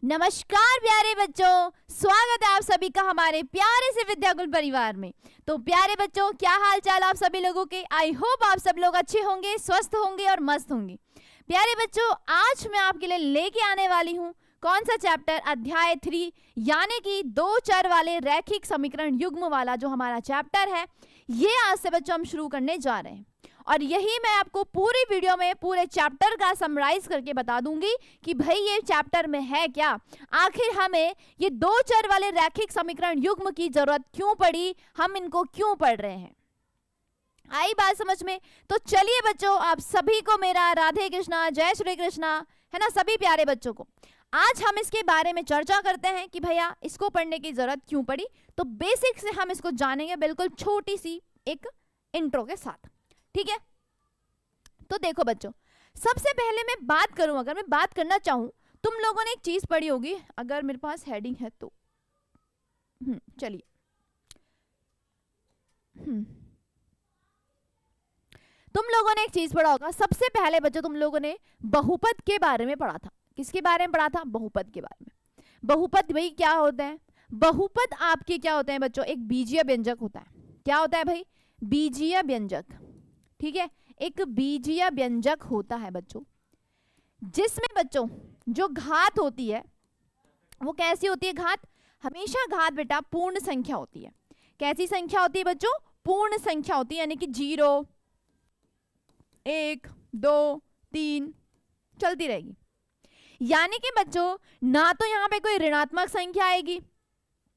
नमस्कार प्यारे बच्चों, स्वागत है आप सभी का हमारे प्यारे से विद्याकुल परिवार में। तो प्यारे बच्चों, क्या हाल चाल आप सभी लोगों के। आई होप आप सब लोग अच्छे होंगे, स्वस्थ होंगे और मस्त होंगे। प्यारे बच्चों, आज मैं आपके लिए लेके आने वाली हूँ कौन सा चैप्टर, अध्याय 3 यानी कि दो चर वाले रैखिक समीकरण युग्म वाला जो हमारा चैप्टर है, ये आज से बच्चों हम शुरू करने जा रहे हैं। और यही मैं आपको पूरी वीडियो में पूरे चैप्टर का समराइज करके बता दूंगी कि भाई ये चैप्टर में है क्या, आखिर हमें ये दो चर वाले रैखिक समीकरण युग्म की जरूरत क्यों पड़ी, हम इनको क्यों पढ़ रहे हैं। आई बात समझ में। तो चलिए बच्चों, आप सभी को मेरा राधे कृष्णा, जय श्री कृष्णा, है ना सभी प्यारे बच्चों को। आज हम इसके बारे में चर्चा करते हैं कि भैया इसको पढ़ने की जरूरत क्यों पड़ी। तो बेसिक से हम इसको जानेंगे, बिल्कुल छोटी सी एक इंट्रो के साथ, ठीक है। तो देखो बच्चों, सबसे पहले मैं बात करूं, अगर मैं बात करना चाहूं, तुम लोगों ने एक चीज पढ़ी होगी, अगर मेरे पास हेडिंग है तो चलिए तुम लोगों ने एक चीज पढ़ा होगा। सबसे पहले बच्चों तुम लोगों ने बहुपद के बारे में पढ़ा था। किसके बारे में पढ़ा था? बहुपद के बारे में। बहुपद भाई क्या होते हैं? बहुपद आपके क्या होते हैं बच्चों? एक बीजीय व्यंजक होता है। क्या होता है भाई? बीजीय व्यंजक, ठीक है। एक बीजीय व्यंजक होता है बच्चों, जिसमें बच्चों जो घात होती है वो कैसी होती है? घात हमेशा घात बेटा पूर्ण संख्या होती है। कैसी संख्या होती है बच्चों? पूर्ण संख्या होती है, यानी कि 0 1 2 3 चलती रहेगी। यानी कि बच्चों ना तो यहां पे कोई ऋणात्मक संख्या आएगी,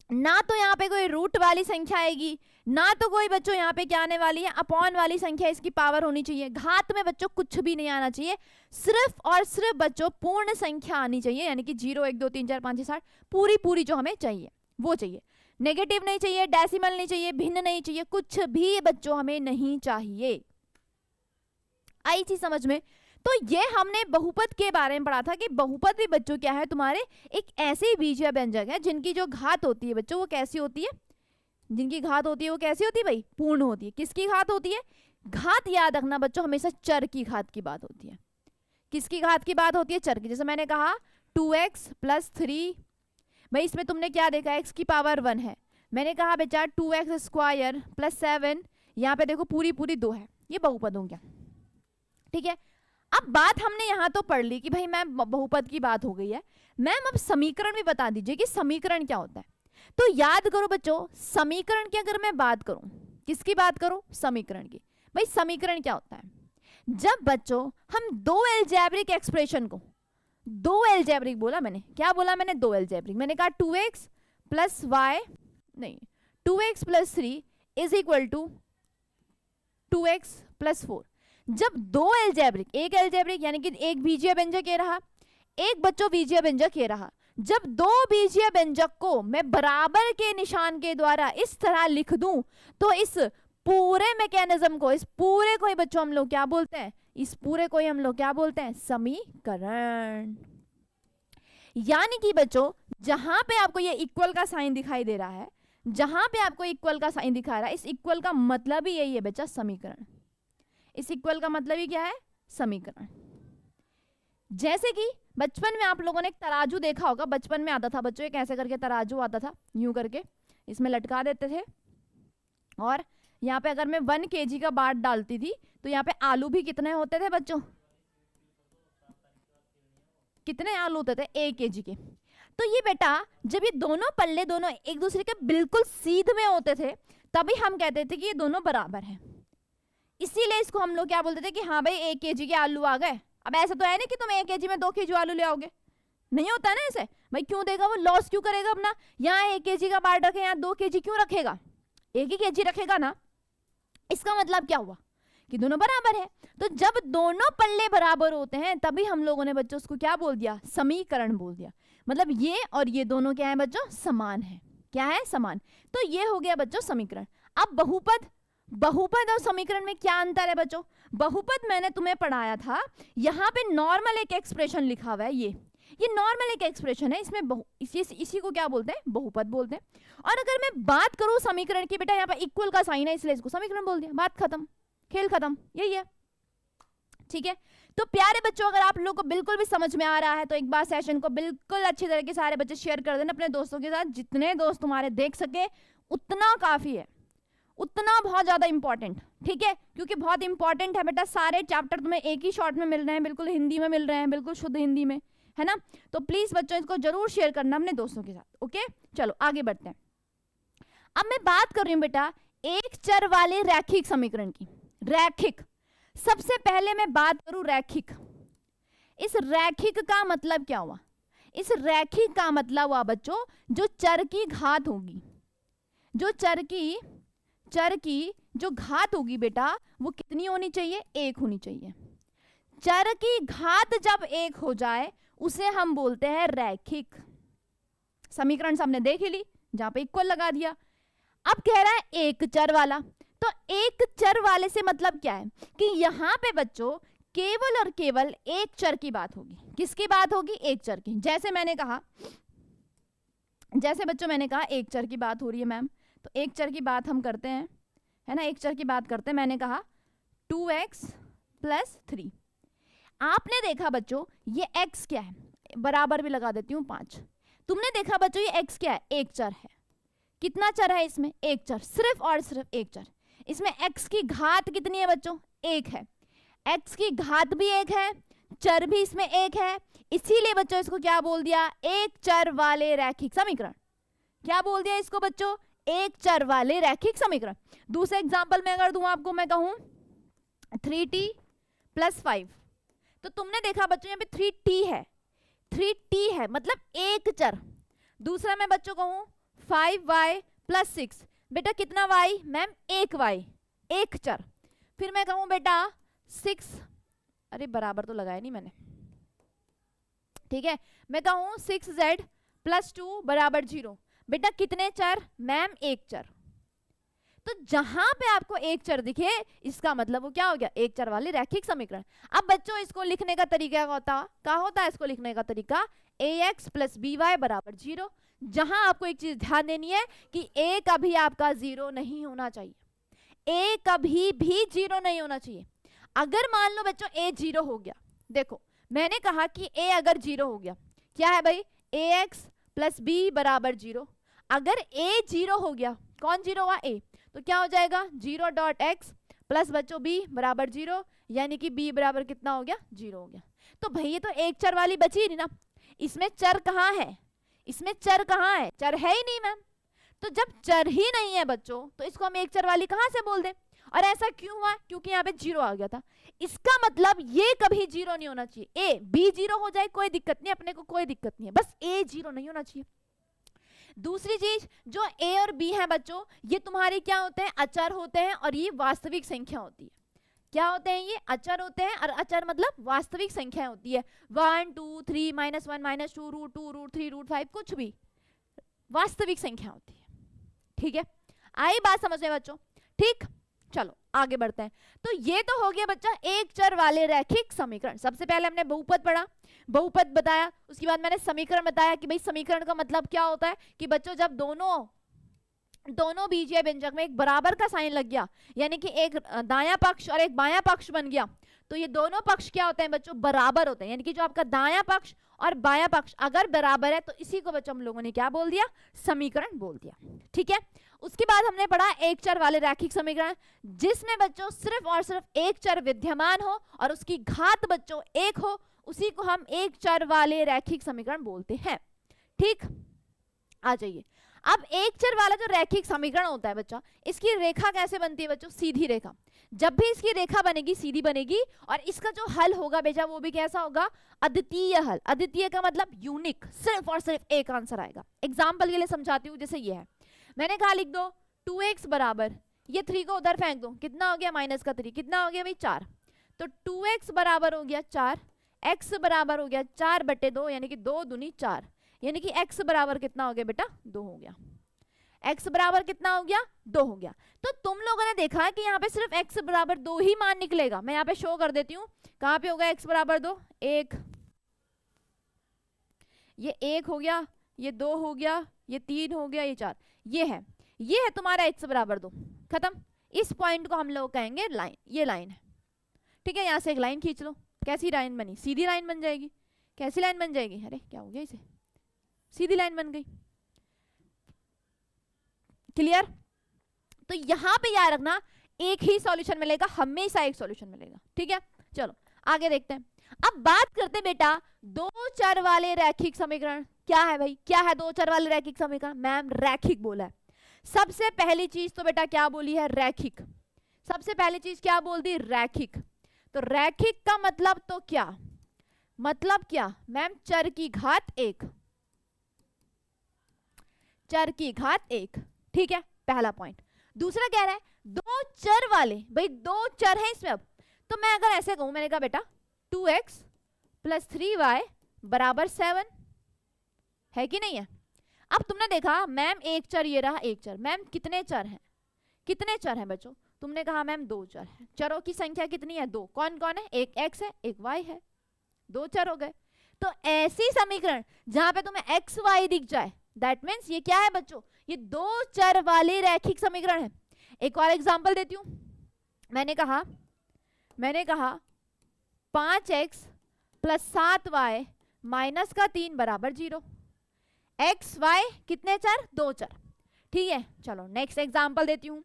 ना तो यहाँ पे कोई रूट वाली संख्या आएगी, ना तो कोई बच्चों यहाँ पे क्या आने वाली है? अपॉन वाली संख्या इसकी पावर होनी चाहिए। घात में बच्चों कुछ भी नहीं आना चाहिए, सिर्फ और सिर्फ बच्चों पूर्ण संख्या आनी चाहिए, यानी कि 0 1 2 3 4 5 6 7 पूरी पूरी जो हमें चाहिए वो चाहिए। नेगेटिव नहीं चाहिए, डेसिमल नहीं चाहिए, भिन्न नहीं चाहिए, कुछ भी बच्चों हमें नहीं चाहिए। आई चीज समझ में। तो ये हमने बहुपद के बारे में पढ़ा था कि बहुपद भी बच्चों क्या है? तुम्हारे एक ऐसे बीजीय व्यंजक है जिनकी जो घात होती है बच्चों वो कैसी होती है? जिनकी घात होती है वो कैसी होती है भाई? पूर्ण होती है। किसकी घात होती है? घात याद रखना बच्चों, हमेशा चर की घात की बात होती है। किसकी घात की बात होती है? चर की। जैसे मैंने कहा 2x + 3, भाई इसमें तुमने क्या देखा? x की पावर 1 है। मैंने कहा बेटा 2x² + 7, यहाँ पे देखो पूरी पूरी 2 है, ये बहुपद हो गया, ठीक है। अब बात हमने यहां तो पढ़ ली कि भाई मैम बहुपद की बात हो गई है, मैम अब समीकरण भी बता दीजिए कि समीकरण क्या होता है। तो याद करो बच्चों, समीकरण की अगर मैं बात करूं, किसकी बात करूं? समीकरण की। भाई समीकरण क्या होता है? जब बच्चों हम दो एल्जेब्रिक एक्सप्रेशन को, दो एल्जेब्रिक बोला मैंने, क्या बोला मैंने? दो एल्जेब्रिक। मैंने कहा 2x + y नहीं 2x + 3 = 2x + 4। जब दो एल्जेब्रिक, एक एल्जेब्रिक यानी कि एक बीजीय व्यंजक ये रहा, एक बच्चों बीजीय व्यंजक ये रहा, जब दो बीजीय व्यंजक को मैं बराबर के निशान के द्वारा इस तरह लिख दूं तो इस पूरे मैकेनिज्म को, इस पूरे को ही बच्चों हम लोग क्या बोलते हैं? इस पूरे को ही हम लोग क्या बोलते हैं? समीकरण। यानी कि बच्चों जहां पे आपको ये इक्वल का साइन दिखाई दे रहा है, जहां पे आपको इक्वल का साइन दिखा रहा है, इस इक्वल का मतलब ही यही है बच्चा, समीकरण। इस इक्वल का मतलब ही क्या है? समीकरण। जैसे कि बचपन में आप लोगों ने एक तराजू देखा होगा, बचपन में आता था बच्चों, एक ऐसे करके तराजू आता था, यूं करके इसमें लटका देते थे, और यहाँ पे अगर मैं 1 kg का बाट डालती थी तो यहाँ पे आलू भी कितने होते थे बच्चों? कितने आलू होते थे? 1 kg के। तो ये बेटा जब ये दोनों पल्ले दोनों एक दूसरे के बिल्कुल सीध में होते थे, तभी हम कहते थे कि ये दोनों बराबर हैं। इसीलिए इसको हम लोग क्या बोलते थे कि हाँ भाई 1 kg के आलू आ गए। अब ऐसा तो है नहीं कि तुम 1 kg में 2 kg आलू ले आओगे, नहीं होता ना ऐसे। भाई क्यों देगा वो? लॉस क्यों करेगा अपना? यहाँ 1 kg का बाट रखे, यहाँ 2 kg क्यों रखेगा? 1 ही kg रखेगा ना। इसका मतलब क्या हुआ? कि दोनों बराबर है। तो जब दोनों पल्ले बराबर होते हैं तभी हम लोगों ने बच्चों उसको क्या बोल दिया? समीकरण बोल दिया। मतलब ये और ये दोनों क्या है बच्चों? समान है। क्या है? समान। तो ये हो गया बच्चों समीकरण। अब बहुपद, बहुपद और समीकरण में क्या अंतर है बच्चों? बहुपद मैंने तुम्हें पढ़ाया था, यहाँ पे नॉर्मल एक एक्सप्रेशन लिखा हुआ है, ये नॉर्मल एक एक्सप्रेशन है, इसमें इसी को क्या बोलते हैं? बहुपद बोलते हैं। और अगर मैं बात करूं समीकरण की, बेटा यहाँ पे इक्वल का साइन है इसलिए इसको समीकरण बोल दिया, बात खत्म, खेल खत्म, यही है, ठीक है। तो प्यारे बच्चों, अगर आप लोग को बिल्कुल भी समझ में आ रहा है तो एक बार सेशन को बिल्कुल अच्छी तरीके से सारे बच्चे शेयर कर देना अपने दोस्तों के साथ, जितने दोस्त तुम्हारे देख सके उतना काफी है, उतना बहुत ज्यादा इंपॉर्टेंट, ठीक है, क्योंकि बहुत इंपॉर्टेंट है बेटा। सारे चैप्टर तुम्हें एक ही शॉर्ट में मिल रहे हैं, बिल्कुल हिंदी में मिल रहे हैं, बिल्कुल शुद्ध हिंदी में, है ना। तो प्लीज बच्चों इसको जरूर शेयर करना अपने दोस्तों के साथ, ओके। चलो आगे बढ़ते हैं। अब मैं बात कर रही हूं बेटा एक चर वाले रैखिक समीकरण की। रैखिक, सबसे पहले मैं बात करूं रैखिक। इस रैखिक का मतलब क्या हुआ? इस रैखिक का मतलब हुआ बच्चों जो चर की घात होगी, जो चर की जो घात होगी बेटा वो कितनी होनी चाहिए? एक होनी चाहिए। चर की घात जब एक हो जाए उसे हम बोलते हैं रैखिक। समीकरण हमने देख ली, जहां पे इक्वल लगा दिया। अब कह रहा है एक चर वाला, तो एक चर वाले से मतलब क्या है कि यहां पे बच्चों केवल और केवल एक चर की बात होगी। किसकी बात होगी? एक चर की। जैसे बच्चों मैंने कहा एक चर की बात हो रही है मैम, तो एक चर की बात हम करते हैं, है ना, एक चर की बात करते हैं। मैंने कहा 2x + 3। आपने देखा बच्चों ये x क्या है, बराबर भी लगा देती हूँ 5। तुमने देखा बच्चों ये x क्या है? एक चर है। कितना चर है इसमें? एक चर, सिर्फ और सिर्फ एक चर। इसमें x की घात कितनी है बच्चों? एक है। x की घात भी एक है, चर भी इसमें एक है, इसीलिए बच्चों इसको क्या बोल दिया? एक चर वाले रैखिक समीकरण। क्या बोल दिया इसको बच्चों? एक चर वाले रैखिक समीकरण। दूसरे एग्जांपल में अगर दूं आपको, मैं कहूं 3t + 5, तो तुमने देखा बच्चों यहाँ पे 3t है मतलब एक चर। दूसरा मैं बच्चों कहूं 5y + 6, बेटा कितना y? मैम एक y, एक चर। फिर मैं कहूं बेटा 6, अरे बराबर तो लगाया नहीं मैंने, ठीक है, मैं कहूं 6z + 2 = 0, बेटा कितने चर? मैम एक चर। तो जहां पे आपको एक चर दिखे इसका मतलब वो क्या हो गया? एक चर वाले रैखिक समीकरण। अब बच्चों इसको लिखने का तरीका क्या होता है? इसको लिखने का तरीका ax + by = 0। जहां आपको एक चीज ध्यान देनी है कि a कभी आपका 0 नहीं होना चाहिए, a कभी भी 0 नहीं होना चाहिए। अगर मान लो बच्चों a 0 हो गया, देखो मैंने कहा कि a अगर 0 हो गया, क्या है भाई? ax + b = 0। अगर a 0 हो गया, कौन 0 हुआ? a, तो क्या हो जाएगा? 0.x + बच्चों b = 0, यानी कि b बराबर कितना हो गया? 0 हो गया। तो भाई ये तो एक चर वाली बची ही नहीं ना, इसमें चर कहाँ है? इसमें चर कहाँ है? चर है ही नहीं मैम। तो जब चर ही नहीं है बच्चों तो इसको हम एक चर वाली कहाँ से बोल दें? और ऐसा क्यों हुआ? क्योंकि यहाँ पे 0 आ गया था। इसका मतलब ये कभी 0 नहीं होना चाहिए। a b 0 हो जाए कोई दिक्कत नहीं, अपने को कोई दिक्कत नहीं है, बस a 0 नहीं होना चाहिए। दूसरी चीज, जो a और b है बच्चों ये तुम्हारे क्या होते हैं? अचर होते हैं, और ये वास्तविक संख्या होती है। क्या होते हैं? ये अचर होते हैं, और अचर मतलब वास्तविक संख्या होती है। 1 2 3 -1 -2 √2 √3 √5 कुछ भी वास्तविक संख्या होती है, ठीक है। आई बात समझ में बच्चों? ठीक, चलो आगे बढ़ते हैं। तो ये तो हो गया बच्चा एक चर वाले रैखिक समीकरण। सबसे पहले हमने बहुपद पढ़ा, बहुपद बताया, उसके बाद मैंने समीकरण बताया कि भाई समीकरण का मतलब क्या होता है कि बच्चों जब दोनों बीजीय व्यंजक में एक बराबर का साइन लग गया, यानी कि एक दायां पक्ष और एक बायां पक्ष बन गया, तो ये दोनों पक्ष क्या होते हैं बच्चों? बराबर होते हैं। यानी कि जो आपका दायां पक्ष और बायां पक्ष अगर बराबर है तो इसी को बच्चों हम लोगों ने क्या बोल दिया? समीकरण बोल दिया, ठीक है। उसके बाद हमने पढ़ा एक चर वाले रैखिक समीकरण, जिसमें बच्चों सिर्फ और सिर्फ एक चर विद्यमान हो और उसकी घात बच्चों एक हो, उसी को हम एक चर वाले रैखिक समीकरण बोलते हैं, ठीक। आ जाइए, अब एक चर वाला जो रैखिक समीकरण होता है बच्चा, इसकी रेखा कैसे बनती है बच्चों? सीधी रेखा। जब भी इसकी रेखा बनेगी सीधी बनेगी, और इसका जो हल होगा बेटा वो भी कैसा होगा? अद्वितीय हल। अद्वितीय का मतलब यूनिक, सिर्फ और सिर्फ एक आंसर आएगा। एग्जाम्पल के लिए समझाती हूँ, जैसे ये है, मैंने कहा लिख दो 2x बराबर, ये 3 को उधर फेंक दो, कितना हो गया? -3, कितना हो गया भाई? 4। तो 2x बराबर हो गया 4, x बराबर हो गया 4/2, यानी कि 2 दूनी 4, यानी कि x बराबर कितना हो गया बेटा? 2 हो गया। x बराबर कितना हो गया? 2 हो गया। तो तुम लोगों ने देखा है कि यहाँ पे सिर्फ x बराबर 2 ही मान निकलेगा। मैं यहाँ पे शो कर देती हूँ, कहाँ पे होगा x बराबर 2? 1, ये 1 हो गया, ये 2 हो गया, ये 3 हो गया, ये 4, ये है तुम्हारा x बराबर 2। खत्म। इस पॉइंट को हम लोग कहेंगे लाइन, ये लाइन है, ठीक है। यहाँ से एक लाइन खींच लो, कैसी लाइन बनी, सीधी लाइन बन जाएगी। कैसी लाइन बन जाएगी, अरे क्या हो गया इसे, सीधी लाइन बन गई। क्लियर? तो यहां पे याद रखना एक ही सॉल्यूशन मिलेगा, हमेशा एक सॉल्यूशन मिलेगा, ठीक है। चलो आगे देखते हैं। अब बात करते हैं बेटा दो चर वाले रैखिक समीकरण। क्या है भाई, क्या है दो चर वाले रैखिक समीकरण? मैम रैखिक बोला है। सबसे पहली चीज तो बेटा क्या बोली है, रैखिक। सबसे पहली चीज क्या बोल दी, रैखिक। तो रैखिक का मतलब तो क्या, मतलब क्या मैम, चर की घात एक, चर की घात एक, ठीक है, पहला पॉइंट। दूसरा कह रहा है दो चर वाले, भाई दो चर है इसमें। अब तो मैं अगर ऐसे कहूं, मैंने कहा बेटा 2x + 3y = 7 है कि नहीं है। अब तुमने देखा मैम एक चर ये रहा, एक चर। मैम कितने चर हैं, कितने चर हैं बच्चों? तुमने कहा मैम दो चर हैं। चरों की संख्या कितनी है, दो। कौन कौन है, एक x है, एक y है, दो चर हो गए। तो ऐसी समीकरण जहां पे तुम्हें x y दिख जाए, दैट मीन्स ये क्या है बच्चों, ये दो चर वाले रैखिक समीकरण है। एक और एग्जांपल देती हूं। मैंने कहा 5x + 7y - 3 = 0। x y कितने चर, दो चर, ठीक है। चलो नेक्स्ट एग्जांपल देती हूं।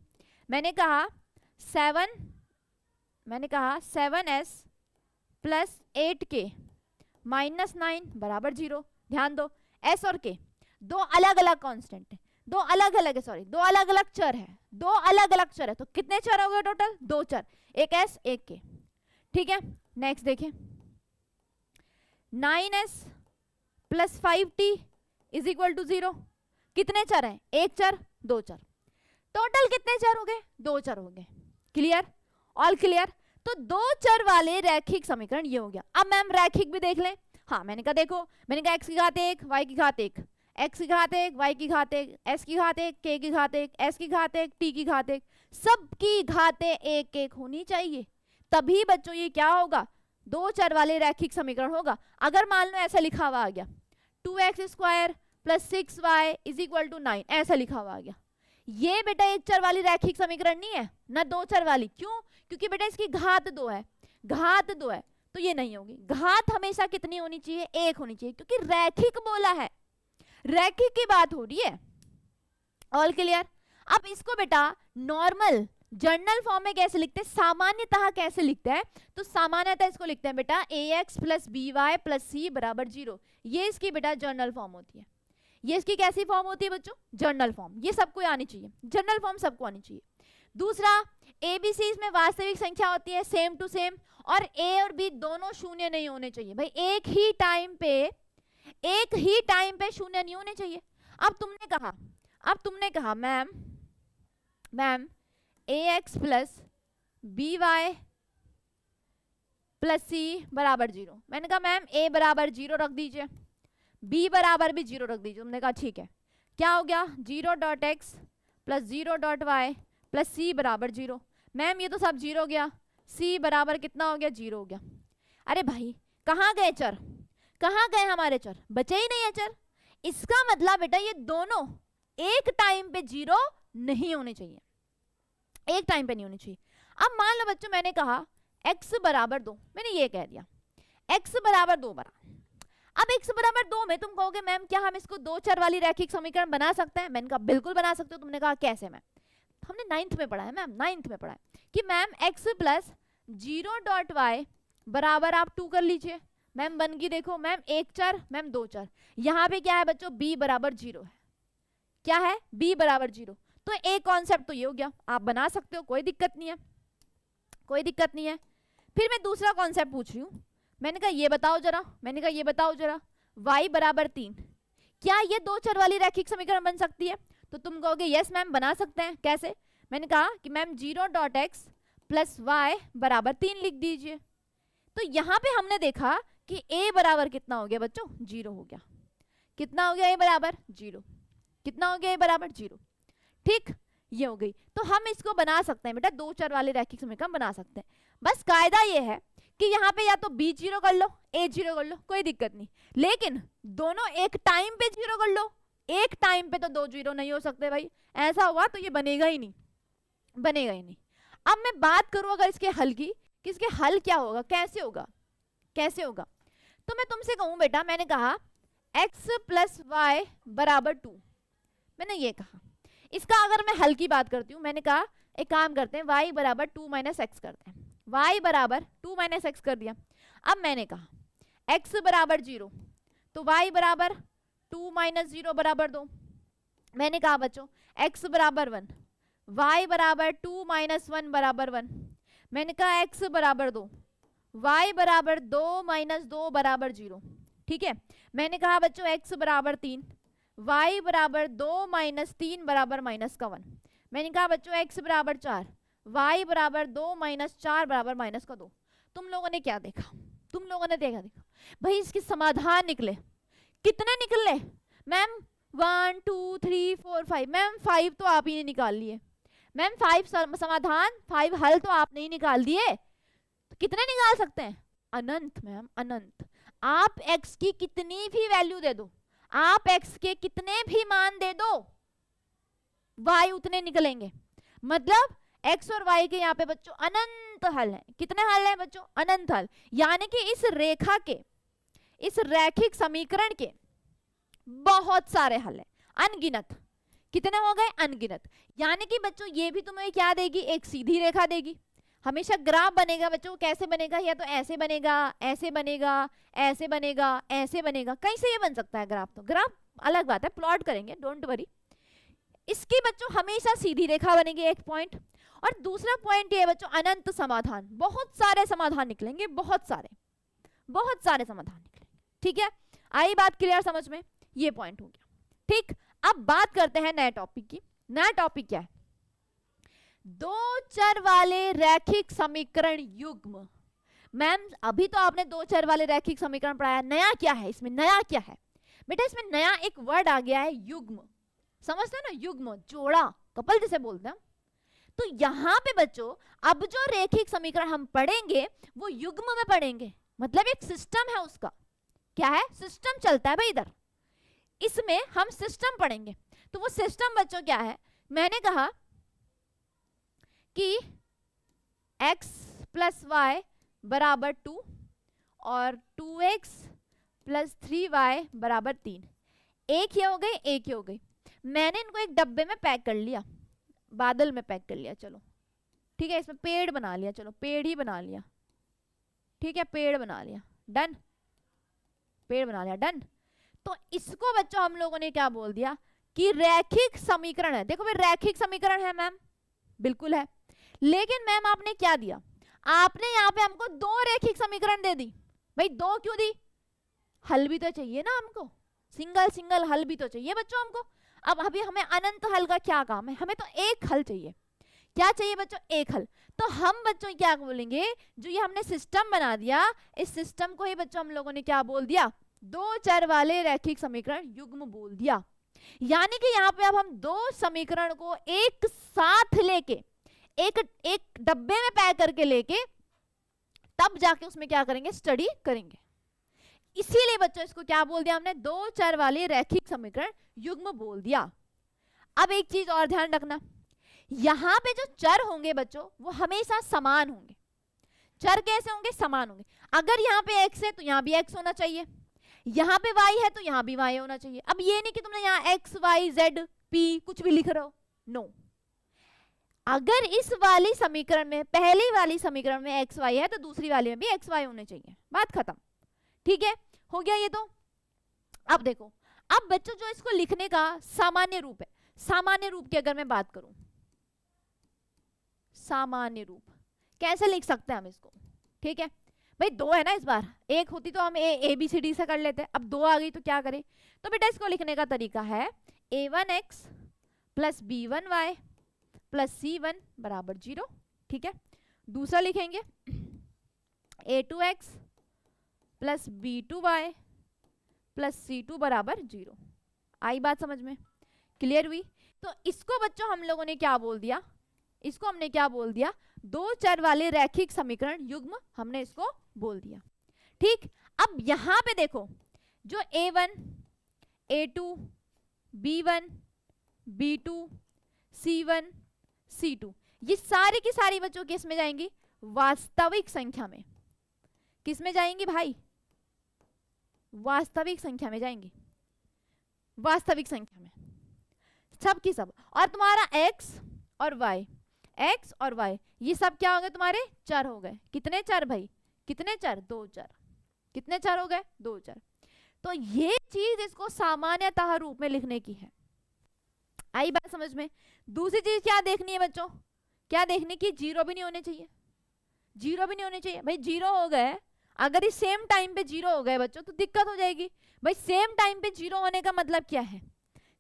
मैंने कहा 7s + 8k - 9 = 0। ध्यान दो s और k दो अलग अलग कांस्टेंट है, दो अलग अलग है, सॉरी दो अलग अलग चर है, दो अलग अलग चर है। तो कितने चर हो गए टोटल, दो चर, एक s एक k, ठीक है। नेक्स्ट देखें 9s + 5t = 0। कितने चर हैं, एक चर, दो चर, टोटल कितने चर हो गए, दो चर हो गए। Clear, all clear. तो दो चर वाले रैखिक समीकरण ये हो गया। अब मैम रैखिक भी देख लें। हाँ मैंने कहा देखो, मैंने कहा x की घात 1 y की घात 1, x की घात 1 y की घात 1, s की घात 1 k की घात 1, s की घात 1 t की घात 1, सबकी घातें एक एक होनी चाहिए, तभी बच्चों ये क्या होगा, दो चर वाले रैखिक समीकरण होगा। अगर मान लो ऐसा लिखा हुआ आ गया 2x² + 6y = 9, ऐसा लिखा हुआ आ गया, ये बेटा एक चर वाली रैखिक समीकरण नहीं है ना, दो चर वाली। क्यों, क्योंकि बेटा इसकी घात दो है, घात दो है, तो ये नहीं होगी। घात हमेशा कितनी होनी चाहिए, एक होनी चाहिए, क्योंकि रैखिक बोला है, रैखिक की बात हो रही है। All clear. अब इसको बेटा नॉर्मल जर्नल फॉर्म में कैसे लिखते हैं, सामान्यतः कैसे लिखते हैं, तो सामान्यतः इसको लिखते हैं बेटा ax + by + c = 0। ये इसकी बेटा जर्नल फॉर्म होती है। ये इसकी कैसी फॉर्म होती है बच्चों, जर्नल फॉर्म। ये सबको आनी चाहिए, जर्नल फॉर्म सबको आनी चाहिए। दूसरा ABC इसमें वास्तविक संख्या होती है, सेम टू सेम, और A और B दोनों शून्य नहीं होने चाहिए भाई, एक ही टाइम पे शून्य नहीं होने चाहिए। अब तुमने कहा मैम ax + by + c = 0। मैंने कहा मैम a = 0 रख दीजिए, b बराबर भी 0 रख दीजिए। तुमने कहा ठीक है, क्या हो गया 0.x + 0.y + c = 0। मैम ये तो सब 0 गया, c बराबर कितना हो गया, 0 हो गया। अरे भाई कहाँ गए चर, कहाँ गए हमारे चर, बचे ही नहीं है चर। इसका मतलब बेटा ये दोनों एक टाइम पे 0 नहीं होने चाहिए, एक टाइम पे नहीं होनी चाहिए। अब मान लो बच्चों मैंने कहा x = 2, मैंने ये कह दिया x = 2 बना। अब x = 2 में तुम कहोगे मैम क्या हम इसको दो चर वाली रैखिक समीकरण बना सकते हैं? मैंने कहा बिल्कुल बना सकते हो। तुमने कहा कैसे? मैम हमने 9th में पढ़ा है, मैम 9th में पढ़ा है कि मैम x + 0.y बराबर आप 2 कर लीजिए। मैम बन गई, देखो मैम एक चर, मैम दो चर। यहाँ पे क्या है बच्चों, b = 0 है। क्या है, b = 0। तो एक कॉन्सेप्ट तो ये हो गया, आप बना सकते हो, कोई दिक्कत नहीं है, कोई दिक्कत नहीं है। फिर मैं दूसरा कॉन्सेप्ट पूछ रही हूँ। मैंने कहा ये बताओ जरा y = 3, क्या ये दो चर वाली रैखिक समीकरण बन सकती है? तो तुम कहोगे यस मैम बना सकते हैं। कैसे? मैंने कहा कि मैम 0.x + y = 3 लिख दीजिए। तो यहाँ पे हमने देखा कि a बराबर कितना हो गया बच्चों, 0 हो गया। कितना हो गया, a बराबर 0। कितना हो गया, a बराबर 0। ठीक, ये हो गई। तो हम इसको बना सकते हैं बेटा, दो चर वाले रैखिक समीकरण बना सकते हैं। बस कायदा ये है कि यहाँ पे या तो b 0 कर लो, a 0 कर लो, कोई दिक्कत नहीं, लेकिन दोनों एक टाइम पे 0 कर लो। एक टाइम पे तो दो 0 नहीं हो सकते भाई, ऐसा हुआ तो ये बनेगा ही नहीं, बनेगा ही नहीं। अब मैं बात करूं अगर इसके हल की, कि इसके हल क्या होगा, कैसे होगा। कैसे होगा? तो मैं तुमसे कहूं बेटा, मैंने कहा x प्लस वाई बराबर 2, मैंने ये कहा। इसका अगर मैं हल की बात करती हूँ, मैंने कहा एक काम करते हैं, y बराबर 2 माइनस एक्स करते हैं, y बराबर 2 माइनस एक्स कर दिया। अब मैंने कहा x बराबर 0, तो y बराबर 2 माइनस 0 बराबर 2। मैंने कहा बच्चों x बराबर 1, y बराबर 2 माइनस 1 बराबर 1। मैंने कहा x बराबर 2, y बराबर 2 माइनस 2 बराबर 0। ठीक है, मैंने कहा बच्चों x बराबर 3, y बराबर 2 माइनस 3 बराबर माइनस का 1। मैंने कहा बच्चों x बराबर 4, y बराबर 2 माइनस 4 बराबर माइनस का 2। तुम लोगों ने क्या देखा? तुम लोगों ने देखा भाई इसके समाधान निकले। कितने निकले मैम? 1 2 3 4 5। मैम 5 तो आप ही ने निकाल लिए। मैम 5 समाधान, 5 हल तो आपने ही निकाल दिए। तो कितने निकाल सकते हैं? अनंत मैम, अनंत। आप x की कितनी भी वैल्यू दे दो, आप x के कितने भी मान दे दो, y उतने निकलेंगे। मतलब x और y के यहाँ पे बच्चों अनंत हल है। कितने हल है बच्चों? अनंत हल। यानी कि इस रेखा के, इस रैखिक समीकरण के बहुत सारे हल है, अनगिनत। कितने हो गए? अनगिनत। यानी कि बच्चों ये भी तुम्हें क्या देगी? एक सीधी रेखा देगी। हमेशा ग्राफ बनेगा बच्चों, कैसे बनेगा? या तो ऐसे बनेगा, ऐसे बनेगा, ऐसे बनेगा, ऐसे बनेगा, कहीं से ये बन सकता है ग्राफ। तो ग्राफ अलग बात है, प्लॉट करेंगे, डोंट वरी। इसकी बच्चों हमेशा सीधी रेखा बनेगी, एक पॉइंट। और दूसरा पॉइंट ये बच्चों अनंत समाधान, बहुत सारे समाधान निकलेंगे, बहुत सारे समाधान निकलेंगे। ठीक है, आई बात क्लियर समझ में? ये पॉइंट हो गया। ठीक, अब बात करते हैं नए टॉपिक की। नया टॉपिक क्या है? दो चर वाले रैखिक समीकरण युग्म। मैम अभी तो आपने दो चर वाले रैखिक समीकरण पढ़ाया, नया क्या है इसमें? नया क्या है बेटा? इसमें नया एक वर्ड आ गया है, युग्म। समझते हैं ना? युग्म, जोड़ा, कपल जिसे बोलते हैं। तो यहाँ पे बच्चों अब जो रैखिक समीकरण हम पढ़ेंगे वो युग्म में पढ़ेंगे। मतलब एक सिस्टम है उसका। क्या है? सिस्टम चलता है भाई इधर। इसमें हम सिस्टम पढ़ेंगे। तो वो सिस्टम बच्चों क्या है? मैंने कहा कि x प्लस वाई बराबर 2 और 2x प्लस 3y बराबर 3। एक ही हो गई, एक ही हो गई। मैंने इनको एक डब्बे में पैक कर लिया, बादल में पैक कर लिया। चलो ठीक है, इसमें पेड़ बना लिया। चलो पेड़ ही बना लिया। ठीक है, पेड़ बना लिया, डन। पेड़ बना लिया, डन। तो इसको बच्चों हम लोगों ने क्या बोल दिया कि रैखिक समीकरण है। देखो भाई रैखिक समीकरण है मैम, बिल्कुल है। लेकिन मैम आपने क्या दिया? आपने यहाँ पे हमको दो रैखिक समीकरण दे दी। भाई दो क्यों दी? हल भी तो चाहिए ना हमको, सिंगल सिंगल हल भी तो चाहिए बच्चों हमको। अब अभी हमें अनंत हल का क्या काम है? हमें तो एक हल चाहिए। क्या चाहिए बच्चों? एक हल। तो हम बच्चों क्या बोलेंगे? जो ये हमने सिस्टम बना दिया, इस सिस्टम को ही बच्चों हम लोगों ने क्या बोल दिया? दो चर वाले रैखिक समीकरण युग्म बोल दिया। यानी कि यहाँ पे अब हम दो समीकरण को एक साथ लेके, एक डब्बे में पैक करके लेके, तब जाके उसमें क्या करेंगे? स्टडी करेंगे। इसीलिए बच्चों इसको क्या बोल दिया हमने? दो चर वाले रैखिक समीकरण युग्म बोल दिया। अब एक चीज और ध्यान रखना, यहां पे जो चर होंगे बच्चों वो हमेशा समान होंगे। चर कैसे होंगे? समान होंगे। अगर यहाँ पे x है तो यहाँ भी x होना चाहिए, यहाँ पे y है तो यहाँ भी y होना चाहिए। अब ये नहीं कि तुमने यहाँ x y z p कुछ भी लिख रहे हो, नो। अगर इस वाली समीकरण में, पहली वाली समीकरण में x y है तो दूसरी वाली में भी x y होने चाहिए। बात खत्म। ठीक है, हो गया ये तो। अब देखो, अब बच्चों जो इसको लिखने का सामान्य रूप है, सामान्य रूप की अगर मैं बात करूं, सामान्य रूप कैसे लिख सकते हैं हम इसको? ठीक है भाई, दो है ना इस बार, एक होती तो हम ए बी सी डी से कर लेते, अब दो आ गई तो क्या करें? तो बेटा इसको लिखने का तरीका है a1x plus b1y plus c1 बराबर 0। ठीक है, दूसरा लिखेंगे a2x plus b2y plus c2 बराबर 0। आई बात समझ में? क्लियर हुई? तो इसको बच्चों हम लोगों ने क्या बोल दिया? इसको हमने क्या बोल दिया? दो चर वाले रैखिक समीकरण युग्म हमने इसको बोल दिया। ठीक, अब यहां पे देखो, जो a1 a2 b1 b2 c1 c2 ये सारी की सारी बच्चों किस में जाएंगी? वास्तविक संख्या में। किस में जाएंगी भाई? वास्तविक संख्या में जाएंगी, वास्तविक संख्या में, सब की सब। और तुम्हारा x और y, x और y ये सब क्या हो गए तुम्हारे? चर हो गए। कितने चर भाई? कितने चर? 2 चर। कितने चर हो गए? 2 चर। तो ये चीज इसको सामान्यतः रूप में लिखने की है। आई बात समझ में? दूसरी चीज क्या देखनी है बच्चों? क्या देखनी की? जीरो भी नहीं होने चाहिए, जीरो भी नहीं होने चाहिए भाई। जीरो हो गए, अगर इस सेम टाइम पे जीरो हो गए बच्चों तो दिक्कत हो जाएगी भाई। सेम टाइम पे जीरो होने का मतलब क्या है?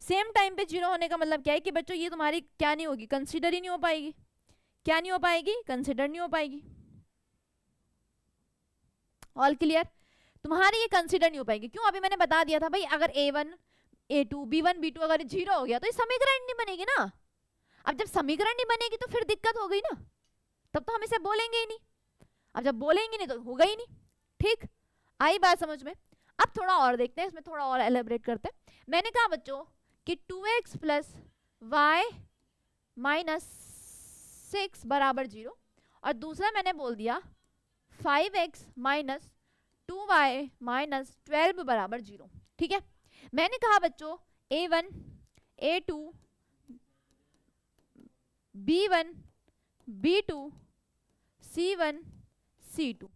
सेम टाइम पे जीरो होने का मतलब क्या है कि बच्चों ये तुम्हारी क्या नहीं होगी? कंसीडर ही नहीं हो पाएगी। क्या नहीं हो पाएगी? कंसीडर नहीं हो पाएगी। All clear? तुम्हारी ये कंसीडर नहीं हो पाएगी। क्यों? अभी मैंने बता दिया था भाई, अगर a1 a2 b1 b2 अगर जीरो हो गया तो ये समीकरण नहीं बनेगी ना। अब जब समीकरण नहीं बनेगी तो फिर दिक्कत हो गई ना, तब तो हम इसे बोलेंगे ही नहीं। अब जब बोलेंगे नहीं तो होगा ही नहीं। ठीक, आई बात समझ में? अब थोड़ा और देखते हैं, इसमें थोड़ा और एलेबरेट करते हैं। मैंने कहा बच्चों कि 2x प्लस वाई माइनस 6 बराबर 0, और दूसरा मैंने बोल दिया 5x माइनस 2y माइनस 12 बराबर 0। ठीक है, मैंने कहा बच्चों a1 a2 b1 b2 c1 c2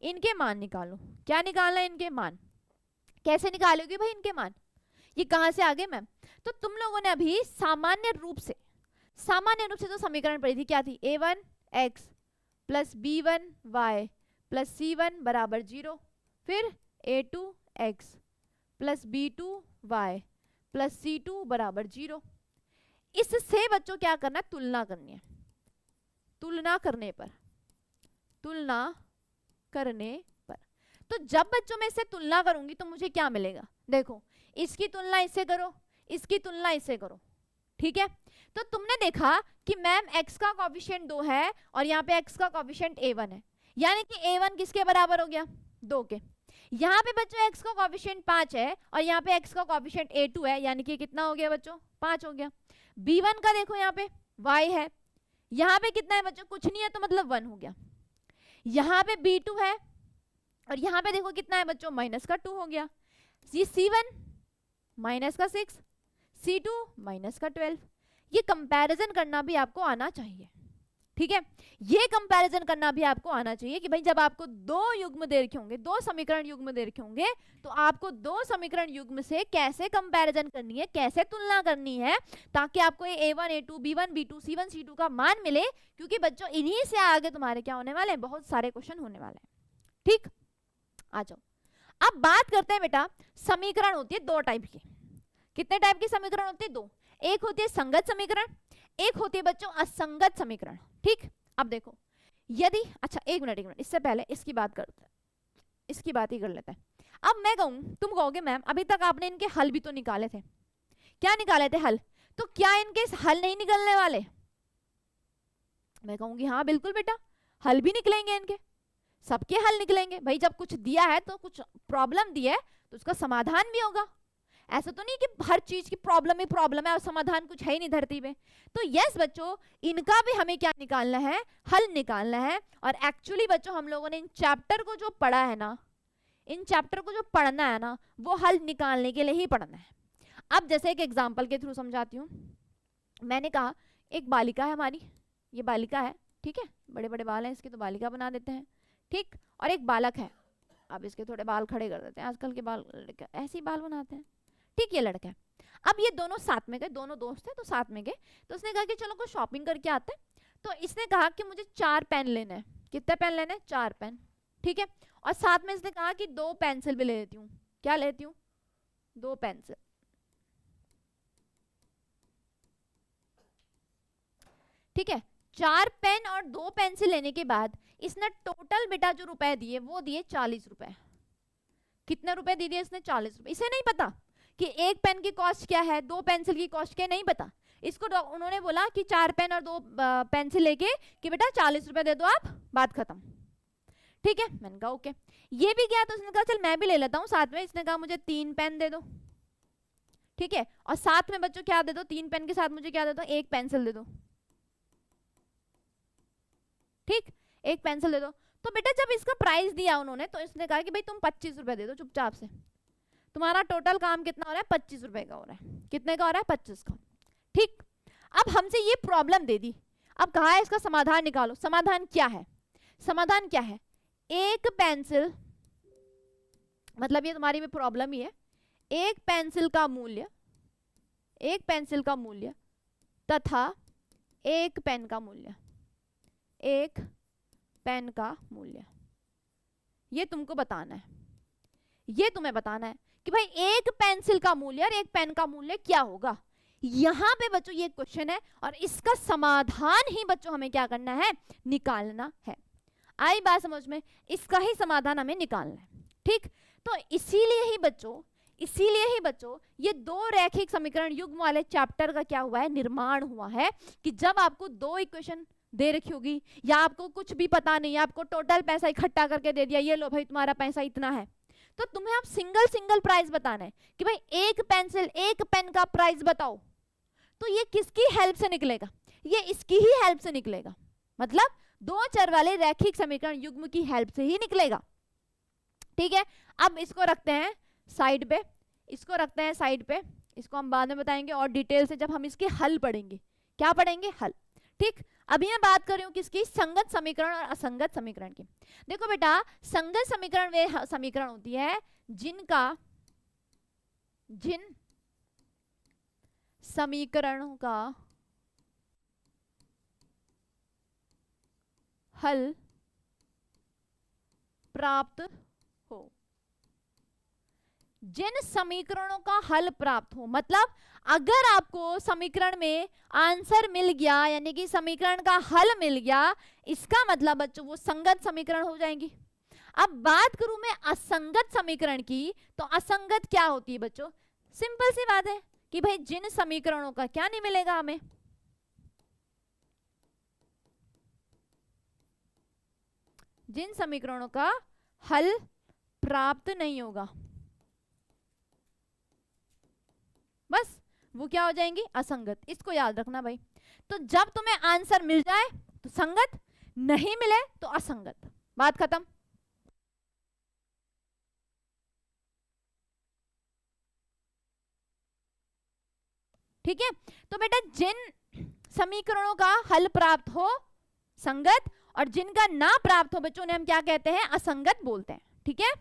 इनके मान निकालो। क्या निकालना है? इनके मान। कैसे निकालोगे भाई इनके मान? ये कहां से आ गए मैम? तो तुम लोगों ने अभी सामान्य रूप से तो समीकरण पढ़ी थी। क्या थी? a1 x plus b1 y plus c1 बराबर 0, फिर a2 x plus b2 y plus c2 बराबर 0। इससे बच्चों क्या करना है? तुलना करनी है। तुलना करने पर तो जब बच्चों मैं इससे तुलना करूंगी तो मुझे क्या मिलेगा? देखो, इसकी तुलना इससे करो, इसकी तुलना इससे करो। ठीक है, तो तुमने देखा कि मैम x का कोएफिशिएंट 2 है और यहाँ पे x का कोएफिशिएंट a1 है, यानी कि a1 किसके बराबर हो गया? 2 के। यहाँ पे बच्चों x का कोएफिशिएंट 5 है और यहाँ पे x का कोएफिशिएंट a2 है, यानी कि कितना हो गया बच्चों? 5 हो गया। b1 का देखो यहाँ पे y है, यहाँ पे कितना है बच्चों? कुछ नहीं है, तो मतलब 1 हो गया। यहाँ पे b2 है और यहाँ पे देखो कितना है बच्चों? माइनस का 2 हो गया। ये c1 माइनस का 6, c2 माइनस का 12। ये कंपैरिजन करना भी आपको आना चाहिए। ठीक है, ये कंपैरिजन करना भी आपको आना चाहिए कि भाई जब आपको दो युग्म दे रखे होंगे, दो समीकरण युग्म दे रखे होंगे, तो आपको दो समीकरण युग्म से कैसे कंपैरिजन करनी है, कैसे तुलना करनी है, ताकि आपको ये a1 a2 b1 b2 c1 c2 का मान मिले। क्योंकि बच्चों इन्हीं से आगे तुम्हारे क्या होने वाले हैं? बहुत सारे क्वेश्चन होने वाले हैं। ठीक, आ जाओ। अब बात करते हैं बेटा, समीकरण होती है दो टाइप की। कितने टाइप की समीकरण होती है? दो। एक होती है संगत समीकरण, एक होती है बच्चों असंगत समीकरण। ठीक, अब देखो, यदि अच्छा एक मिनट इससे पहले इसकी बात करते हैं, इसकी बात ही कर लेते हैं। अब मैं कहूं, तुम कहोगे मैम अभी तक आपने इनके हल भी तो निकाले थे। क्या निकाले थे? हल। तो क्या इनके हल नहीं निकलने वाले? मैं कहूंगी हाँ बिल्कुल बेटा, हल भी निकलेंगे इनके, सबके हल निकलेंगे। भाई जब कुछ दिया है तो कुछ प्रॉब्लम दी है तो उसका समाधान भी होगा। ऐसा तो नहीं कि हर चीज की प्रॉब्लम ही प्रॉब्लम है और समाधान कुछ है ही नहीं धरती पे। तो यस बच्चों, इनका भी हमें क्या निकालना है? हल निकालना है। और एक्चुअली बच्चों हम लोगों ने इन चैप्टर को जो पढ़ा है ना, इन चैप्टर को जो पढ़ना है ना, वो हल निकालने के लिए ही पढ़ना है। अब जैसे एक एग्जाम्पल के थ्रू समझाती हूँ। मैंने कहा एक बालिका है हमारी, ये बालिका है, ठीक है, बड़े बड़े बाल हैं इसके तो बालिका बना देते हैं। ठीक, और एक बालक है, अब इसके थोड़े बाल खड़े कर देते हैं, आजकल के बाल ऐसे ही बाल बनाते हैं। ठीक, ये लड़का है। अब ये दोनों साथ में गए, दोनों दोस्त हैं तो साथ में गए। तो उसने कहा कि चलो कुछ शॉपिंग करके आते हैं। तो इसने कहा कि मुझे 4 पेन लेने हैं। कितने पेन लेने हैं? 4 पेन। ठीक है, और साथ में इसने कहा कि 2 पेंसिल भी ले लेती हूँ। क्या लेती हूँ? 2 पेंसिल। ठीक है, 4 पेन और 2 पेंसिल लेने के बाद इसने टोटल बेटा जो रुपए दिए वो दिए 40 रुपए। कितने रुपए दे दिए इसने? 40 रुपए। इसे नहीं पता कि एक पेन की कॉस्ट क्या है, 2 पेंसिल की कॉस्ट क्या, नहीं पता इसको। उन्होंने बोला कि 4 पेन और 2 पेंसिल लेके कि बेटा 40 रुपए दे दो आप, बात खत्म। ठीक है, मैंने कहा ओके। ये भी गया तो उसने कहा चल मैं भी ले लेता हूँ साथ में। इसने कहा मुझे 3 पेन दे दो। ठीक है, और साथ में बच्चों क्या दे दो? 3 पेन के साथ मुझे क्या दे दो? 1 पेंसिल दे दो। ठीक, 1 पेंसिल दे दो। तो बेटा जब इसका प्राइस दिया उन्होंने तो इसने कहा कि भाई तुम 25 रुपए दे दो चुपचाप से, तुम्हारा टोटल काम कितना हो रहा है, 25 रुपए का हो रहा है। कितने का हो रहा है, 25 का। ठीक, अब हमसे ये प्रॉब्लम दे दी, अब कहा है इसका समाधान निकालो। समाधान क्या है, समाधान क्या है, एक पेंसिल, मतलब ये तुम्हारी भी प्रॉब्लम ही है, एक पेंसिल का मूल्य, एक पेंसिल का मूल्य तथा एक पेन का मूल्य, एक पेन का मूल्य, ये तुमको बताना है, ये तुम्हें बताना है कि भाई एक पेंसिल का मूल्य और एक पेन का मूल्य क्या होगा। यहां पे बच्चों ये क्वेश्चन है और इसका समाधान ही बच्चों हमें क्या करना है, निकालना है। आई बात समझ में, इसका ही समाधान हमें निकालना है। ठीक, तो इसीलिए ही बच्चों ये दो रैखिक समीकरण युग्म वाले चैप्टर का क्या हुआ है, निर्माण हुआ है कि जब आपको दो इक्वेशन दे रखी होगी या आपको कुछ भी पता नहीं है, आपको टोटल पैसा इकट्ठा करके दे दिया, ये लो भाई तुम्हारा पैसा इतना है, तो तुम्हें अब सिंगल सिंगल प्राइस बताना है कि भाई एक पेंसिल एक पेन का प्राइस बताओ, तो ये किसकी हेल्प से निकलेगा, ये इसकी ही हेल्प से निकलेगा, मतलब दो चर वाले रैखिक समीकरण युग्म की हेल्प से ही निकलेगा। ठीक है, अब इसको रखते हैं साइड पे, इसको रखते हैं साइड पे, इसको हम बाद में बताएंगे और डिटेल से जब हम इसके हल पढ़ेंगे। क्या पढ़ेंगे, हल। ठीक, अभी मैं बात कर रही हूँ किसकी, संगत समीकरण और असंगत समीकरण की। देखो बेटा, संगत समीकरण वे समीकरण होती है जिन समीकरणों का हल प्राप्त हो, जिन समीकरणों का हल प्राप्त हो, मतलब अगर आपको समीकरण में आंसर मिल गया यानी कि समीकरण का हल मिल गया, इसका मतलब बच्चों वो संगत समीकरण हो जाएंगी। अब बात करूं मैं असंगत समीकरण की, तो असंगत क्या होती है बच्चों, सिंपल सी बात है कि भाई जिन समीकरणों का क्या नहीं मिलेगा हमें, जिन समीकरणों का हल प्राप्त नहीं होगा, बस वो क्या हो जाएंगी, असंगत। इसको याद रखना भाई। तो जब तुम्हें आंसर मिल जाए तो संगत, नहीं मिले तो असंगत, बात खत्म। ठीक है, तो बेटा जिन समीकरणों का हल प्राप्त हो संगत और जिनका ना प्राप्त हो बच्चों ने हम क्या कहते हैं, असंगत बोलते हैं। ठीक है,